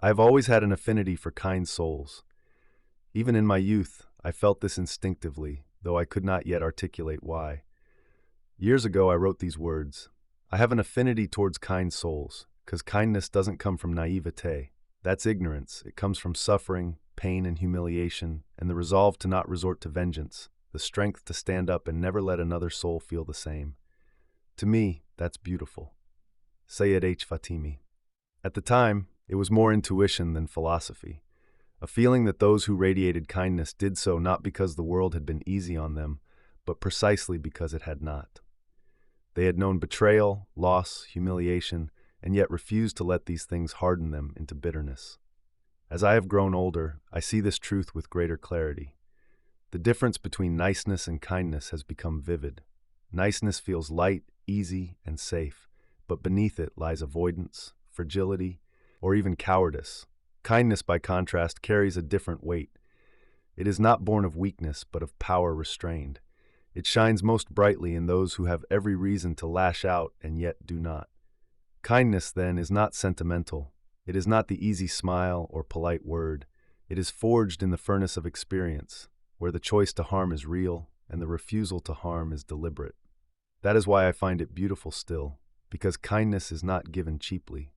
I have always had an affinity for kind souls. Even in my youth, I felt this instinctively, though I could not yet articulate why. Years ago, I wrote these words: I have an affinity towards kind souls, because kindness doesn't come from naïveté. That's ignorance. It comes from suffering, pain, and humiliation, and the resolve to not resort to vengeance, the strength to stand up and never let another soul feel the same. To me, that's beautiful. Sayyid H. Fatimi. At the time, it was more intuition than philosophy, a feeling that those who radiated kindness did so not because the world had been easy on them, but precisely because it had not. They had known betrayal, loss, humiliation, and yet refused to let these things harden them into bitterness. As I have grown older, I see this truth with greater clarity. The difference between niceness and kindness has become vivid. Niceness feels light, easy, and safe, but beneath it lies avoidance, fragility, or even cowardice. Kindness, by contrast, carries a different weight. It is not born of weakness, but of power restrained. It shines most brightly in those who have every reason to lash out and yet do not. Kindness, then, is not sentimental. It is not the easy smile or polite word. It is forged in the furnace of experience, where the choice to harm is real and the refusal to harm is deliberate. That is why I find it beautiful still, because kindness is not given cheaply.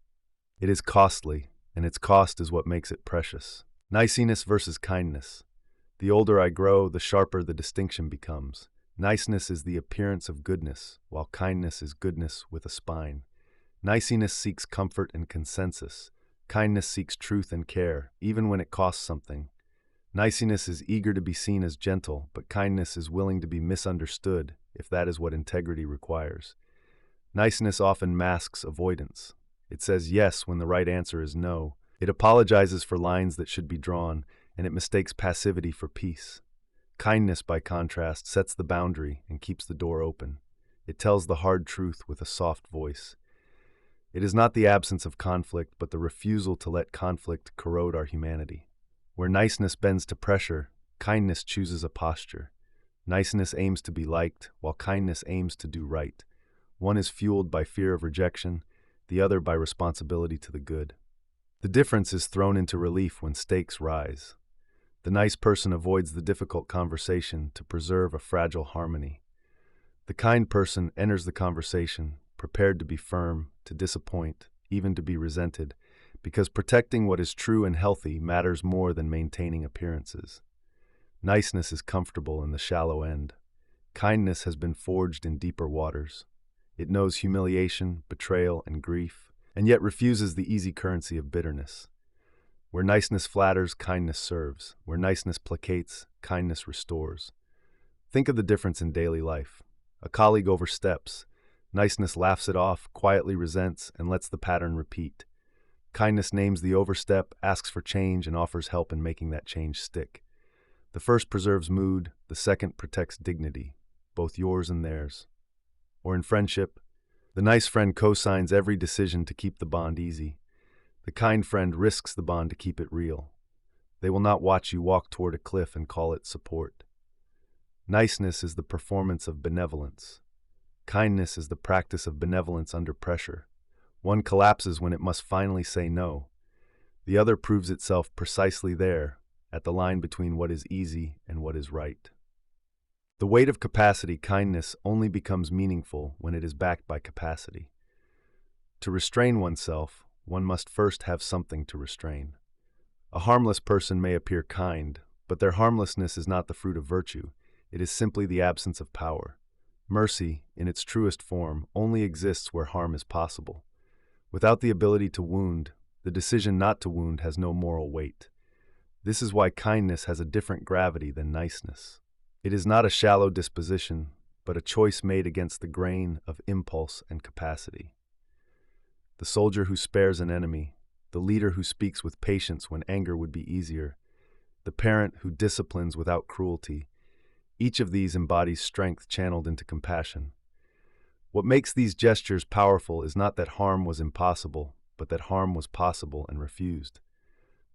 It is costly, and its cost is what makes it precious. Niceness versus kindness. The older I grow, the sharper the distinction becomes. Niceness is the appearance of goodness, while kindness is goodness with a spine. Niceness seeks comfort and consensus. Kindness seeks truth and care, even when it costs something. Niceness is eager to be seen as gentle, but kindness is willing to be misunderstood, if that is what integrity requires. Niceness often masks avoidance. It says yes when the right answer is no. It apologizes for lines that should be drawn, and it mistakes passivity for peace. Kindness, by contrast, sets the boundary and keeps the door open. It tells the hard truth with a soft voice. It is not the absence of conflict, but the refusal to let conflict corrode our humanity. Where niceness bends to pressure, kindness chooses a posture. Niceness aims to be liked, while kindness aims to do right. One is fueled by fear of rejection, the other by responsibility to the good. The difference is thrown into relief when stakes rise. The nice person avoids the difficult conversation to preserve a fragile harmony. The kind person enters the conversation, prepared to be firm, to disappoint, even to be resented, because protecting what is true and healthy matters more than maintaining appearances. Niceness is comfortable in the shallow end. Kindness has been forged in deeper waters. It knows humiliation, betrayal, and grief, and yet refuses the easy currency of bitterness. Where niceness flatters, kindness serves. Where niceness placates, kindness restores. Think of the difference in daily life. A colleague oversteps. Niceness laughs it off, quietly resents, and lets the pattern repeat. Kindness names the overstep, asks for change, and offers help in making that change stick. The first preserves mood, the second protects dignity, both yours and theirs. Or in friendship, the nice friend co-signs every decision to keep the bond easy. The kind friend risks the bond to keep it real. They will not watch you walk toward a cliff and call it support. Niceness is the performance of benevolence. Kindness is the practice of benevolence under pressure. One collapses when it must finally say no. The other proves itself precisely there, at the line between what is easy and what is right. The weight of capacity, kindness, only becomes meaningful when it is backed by capacity. To restrain oneself, one must first have something to restrain. A harmless person may appear kind, but their harmlessness is not the fruit of virtue. It is simply the absence of power. Mercy, in its truest form, only exists where harm is possible. Without the ability to wound, the decision not to wound has no moral weight. This is why kindness has a different gravity than niceness. It is not a shallow disposition, but a choice made against the grain of impulse and capacity. The soldier who spares an enemy, the leader who speaks with patience when anger would be easier, the parent who disciplines without cruelty, each of these embodies strength channeled into compassion. What makes these gestures powerful is not that harm was impossible, but that harm was possible and refused.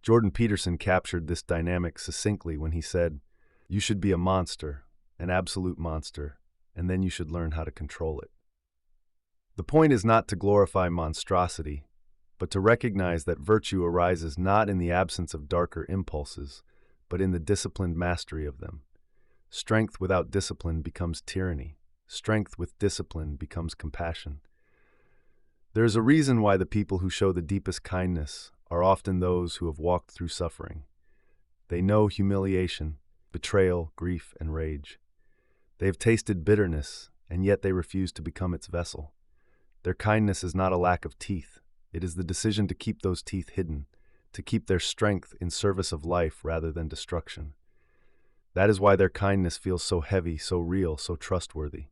Jordan Peterson captured this dynamic succinctly when he said, "You should be a monster, an absolute monster, and then you should learn how to control it." The point is not to glorify monstrosity, but to recognize that virtue arises not in the absence of darker impulses, but in the disciplined mastery of them. Strength without discipline becomes tyranny. Strength with discipline becomes compassion. There is a reason why the people who show the deepest kindness are often those who have walked through suffering. They know humiliation, betrayal, grief, and rage. They have tasted bitterness, and yet they refuse to become its vessel. Their kindness is not a lack of teeth. It is the decision to keep those teeth hidden, to keep their strength in service of life rather than destruction. That is why their kindness feels so heavy, so real, so trustworthy.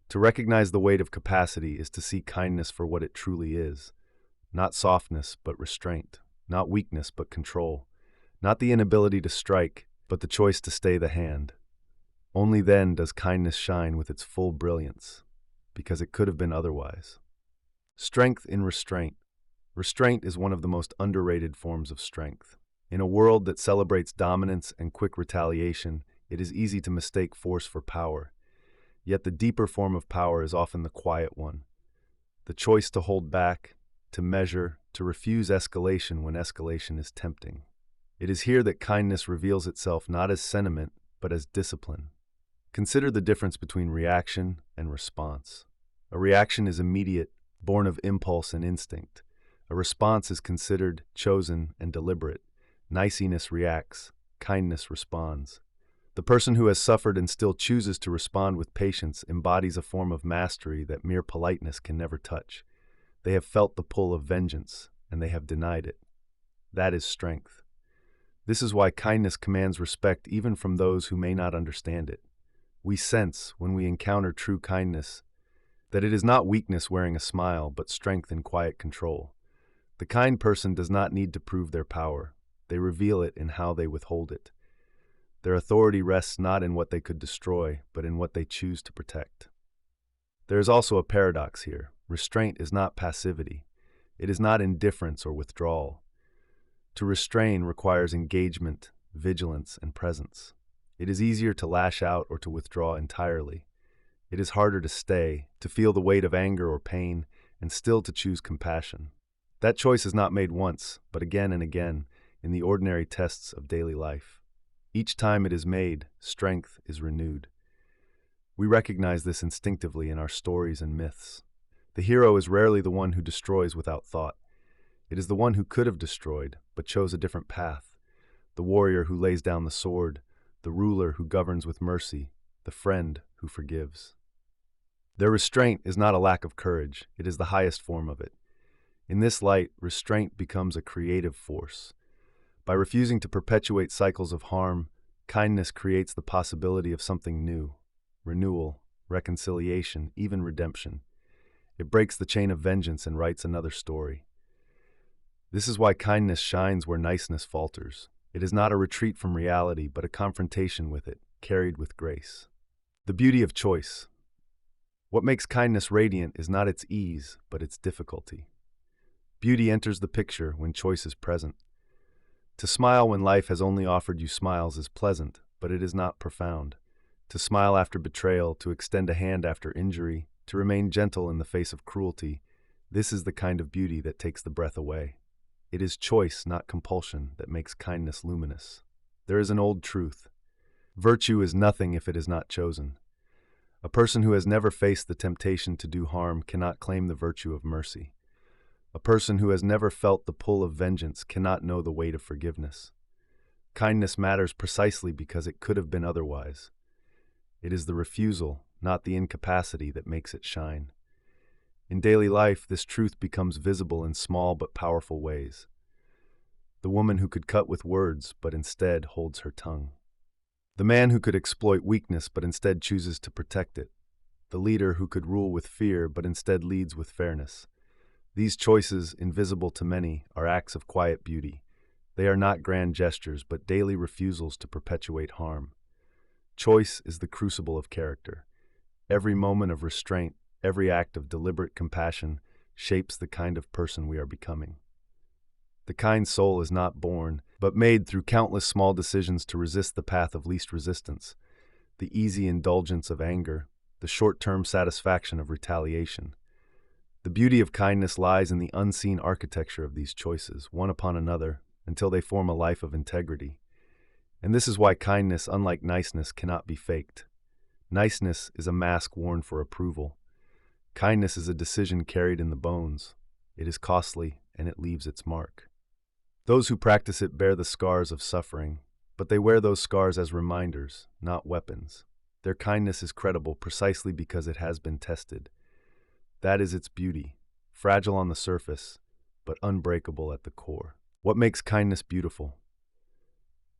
To recognize the weight of capacity is to see kindness for what it truly is. Not softness, but restraint. Not weakness, but control. Not the inability to strike, but the choice to stay the hand. Only then does kindness shine with its full brilliance, because it could have been otherwise. Strength in restraint. Restraint is one of the most underrated forms of strength. In a world that celebrates dominance and quick retaliation, it is easy to mistake force for power. Yet the deeper form of power is often the quiet one. The choice to hold back, to measure, to refuse escalation when escalation is tempting. It is here that kindness reveals itself not as sentiment, but as discipline. Consider the difference between reaction and response. A reaction is immediate, born of impulse and instinct. A response is considered, chosen, and deliberate. Niceness reacts, kindness responds. The person who has suffered and still chooses to respond with patience embodies a form of mastery that mere politeness can never touch. They have felt the pull of vengeance, and they have denied it. That is strength. This is why kindness commands respect even from those who may not understand it. We sense, when we encounter true kindness, that it is not weakness wearing a smile, but strength in quiet control. The kind person does not need to prove their power. They reveal it in how they withhold it. Their authority rests not in what they could destroy, but in what they choose to protect. There is also a paradox here. Restraint is not passivity. It is not indifference or withdrawal. To restrain requires engagement, vigilance, and presence. It is easier to lash out or to withdraw entirely. It is harder to stay, to feel the weight of anger or pain, and still to choose compassion. That choice is not made once, but again and again, in the ordinary tests of daily life. Each time it is made, strength is renewed. We recognize this instinctively in our stories and myths. The hero is rarely the one who destroys without thought. It is the one who could have destroyed, but chose a different path. The warrior who lays down the sword, the ruler who governs with mercy, the friend who forgives. Their restraint is not a lack of courage, it is the highest form of it. In this light, restraint becomes a creative force. By refusing to perpetuate cycles of harm, kindness creates the possibility of something new, renewal, reconciliation, even redemption. It breaks the chain of vengeance and writes another story. This is why kindness shines where niceness falters. It is not a retreat from reality, but a confrontation with it, carried with grace. The beauty of choice. What makes kindness radiant is not its ease, but its difficulty. Beauty enters the picture when choice is present. To smile when life has only offered you smiles is pleasant, but it is not profound. To smile after betrayal, to extend a hand after injury, to remain gentle in the face of cruelty, this is the kind of beauty that takes the breath away. It is choice, not compulsion, that makes kindness luminous. There is an old truth. Virtue is nothing if it is not chosen. A person who has never faced the temptation to do harm cannot claim the virtue of mercy. A person who has never felt the pull of vengeance cannot know the weight of forgiveness. Kindness matters precisely because it could have been otherwise. It is the refusal, not the incapacity, that makes it shine. In daily life, this truth becomes visible in small but powerful ways. The woman who could cut with words but instead holds her tongue. The man who could exploit weakness but instead chooses to protect it. The leader who could rule with fear but instead leads with fairness. These choices, invisible to many, are acts of quiet beauty. They are not grand gestures, but daily refusals to perpetuate harm. Choice is the crucible of character. Every moment of restraint, every act of deliberate compassion shapes the kind of person we are becoming. The kind soul is not born, but made through countless small decisions to resist the path of least resistance, the easy indulgence of anger, the short-term satisfaction of retaliation. The beauty of kindness lies in the unseen architecture of these choices, one upon another, until they form a life of integrity. And this is why kindness, unlike niceness, cannot be faked. Niceness is a mask worn for approval. Kindness is a decision carried in the bones. It is costly, and it leaves its mark. Those who practice it bear the scars of suffering, but they wear those scars as reminders, not weapons. Their kindness is credible precisely because it has been tested. That is its beauty, fragile on the surface, but unbreakable at the core. What makes kindness beautiful?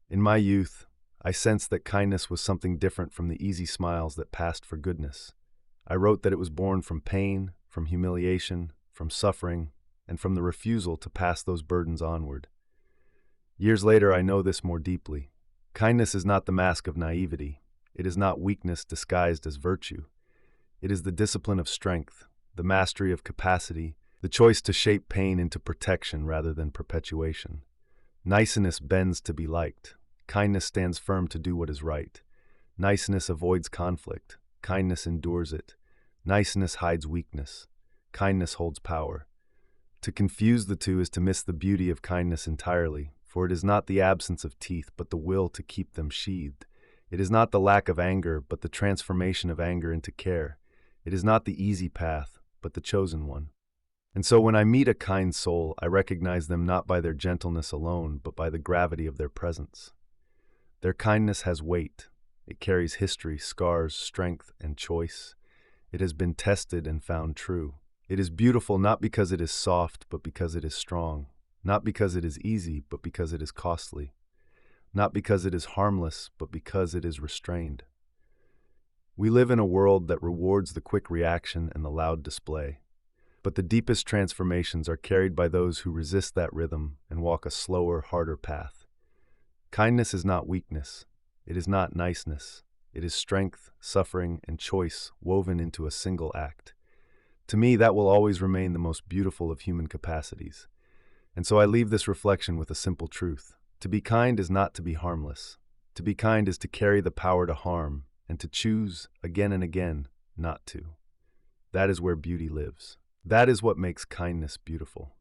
In my youth, I sensed that kindness was something different from the easy smiles that passed for goodness. I wrote that it was born from pain, from humiliation, from suffering, and from the refusal to pass those burdens onward. Years later, I know this more deeply. Kindness is not the mask of naivety. It is not weakness disguised as virtue. It is the discipline of strength, the mastery of capacity, the choice to shape pain into protection rather than perpetuation. Niceness bends to be liked. Kindness stands firm to do what is right. Niceness avoids conflict. Kindness endures it. Niceness hides weakness. Kindness holds power. To confuse the two is to miss the beauty of kindness entirely, for it is not the absence of teeth, but the will to keep them sheathed. It is not the lack of anger, but the transformation of anger into care. It is not the easy path, but the chosen one. And so when I meet a kind soul, I recognize them not by their gentleness alone, but by the gravity of their presence. Their kindness has weight. It carries history, scars, strength, and choice. It has been tested and found true. It is beautiful not because it is soft, but because it is strong. Not because it is easy, but because it is costly. Not because it is harmless, but because it is restrained. We live in a world that rewards the quick reaction and the loud display. But the deepest transformations are carried by those who resist that rhythm and walk a slower, harder path. Kindness is not weakness. It is not niceness. It is strength, suffering, and choice woven into a single act. To me, that will always remain the most beautiful of human capacities. And so I leave this reflection with a simple truth. To be kind is not to be harmless. To be kind is to carry the power to harm and to choose, again and again, not to. That is where beauty lives. That is what makes kindness beautiful.